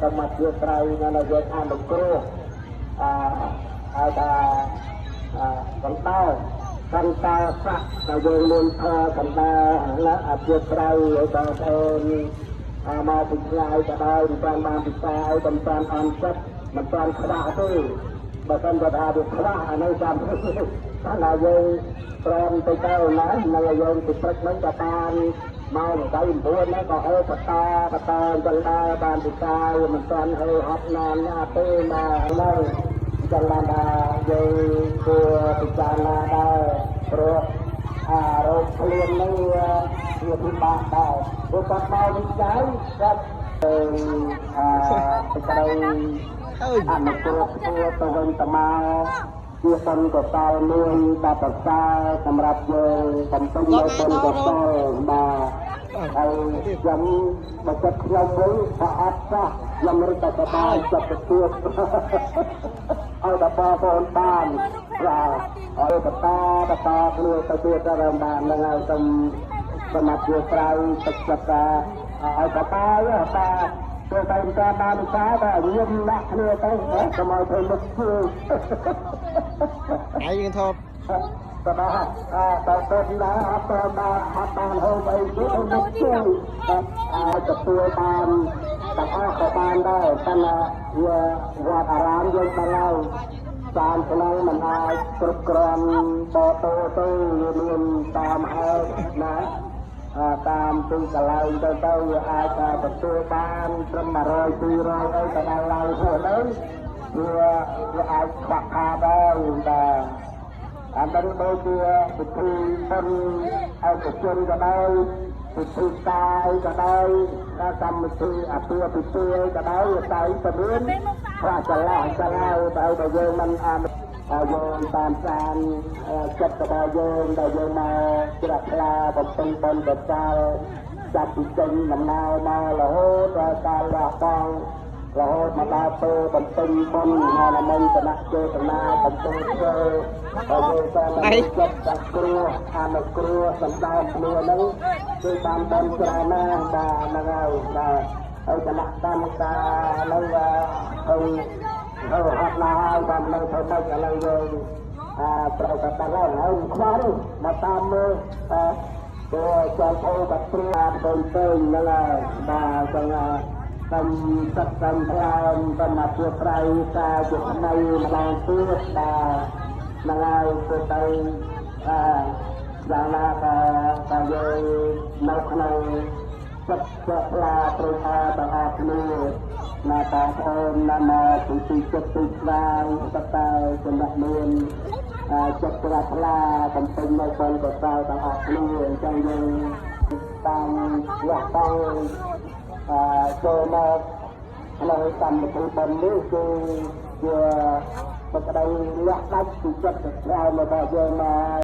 កម្មជាត្រៃនៅយើងអានុគ្រោះហើយថាបន្តកន្តើស័កដែលយើងមានកន្តើជាត្រៃឲ្យបងប្អូនមកពីឆ្ងាយក៏ដោយមិនបានពិសាឲ្យមិនបានអន់ចិត្តមិនបានខ្វះទេបើមិនថាវាខ្វះអានេះចាំតែយើងព្រមទៅណានៅយើងទៅព្រឹកហ្នឹងក៏បានមក9ហ្នឹងក៏អើបន្តចឹងដែរបានពិសាមិនបានអើអត់ណានណាទេមកនៅចឹងបានថាយើងគួរពិចារណាដែរព្រោះរោគឃ្លាននេះវាពិបាកដែរព្រោះគាត់មកវិจัยគាត់ទៅក្តីអនុគ្រោះទៅវិញទៅមកជាបុណ្យកុសលមួយដែលប្រសើរសម្រាប់យើងបំពេញនៅបុណ្យកុសលបាទហើយខ្ញុំបើចិត្តខ្ញុំវិញក៏អត់សោះខ្ញុំរឹតតែបានចិត្តទទួលឲ្យដល់បងប្អូនបានបាទឲ្យបន្តគ្នាទៅទៀតទៅបានហ្នឹងហើយសម្រាប់ជាក្រៅទឹកចិត្តឲ្យបន្តទៅតែបានការដែលញឹមដាក់គ្នាទៅកុំឲ្យធ្វើមុខជួយហើយយើងថតតើទៅណាអត់បានហូបអីទេមុខជួយទទួលបានទាំងអស់ក៏បានដែរតែវាវត្តអារាមយើងទៅហើយតាមក្នុងមិនអាចគ្រប់គ្រាន់បតោទៅមានតាមហើយណាតាមទីកន្លែងទៅវាអាចទទួលបានត្រឹម100 200អីក៏បានឡើងខ្លួនទៅវាអាចខ្វះខាតដែរបាទអានទៅដូចជាពិធីបុណ្យឯកជនក៏ដោយពិធីកាយក៏ដោយកម្មវិធីអាពាហ៍ពិពាហ៍ក៏ដោយតែទៅមានប្រាច្រឡោទៅដល់យើងមិនយើងតាមសានចិត្តរបស់យើងដែលយើងមកជ្រះថ្លាបំពេញបុណ្យកុសលចាប់ពីចេញដំណើរមករហូតដល់ការលះបង់រហូតមកដល់ពេលបំពេញបុណ្យអនុមោទនចេតនាបំពេញធ្វើហើយយើងតាមចិត្តដាក់គ្រោះអនុគ្រោះសម្ដៅគ្នាហ្នឹងគឺបានបុណ្យច្រើនណាស់បាទហ្នឹងហើយបាទហើយគណៈកម្មការហ្នឹងហើយអត់ណាហើយបាននៅធ្វើម៉េចឥឡូវយើងត្រូវតែតាំងហើយខ្វះនេះមកតាមមើលទៅចូលអូបាត់ព្រាទៅហ្នឹងហើយបាទចឹងតាមសិទ្ធិតាមផ្លានតាមជាប្រៃការជាថ្មីម្ដងទៀតបាទហ្នឹងហើយទៅយ៉ាងណាក៏យើងនៅក្នុងចិត្តផ្លាប្រសាទាំងអស់គ្នាណាបងប្អូនណាមកពីចិត្តទីស្វាយតើចំណេះមានចិត្តប្រាថ្នាបំពេញនៅបុណ្យកុសលទាំងអស់គ្នាអញ្ចឹងយើងតាមលះបង់ចូលមកក្នុងកម្មវិធីបុណ្យនេះគឺជាសេចក្តីលះដាច់ពីចិត្តស្វាយរបស់យើងមក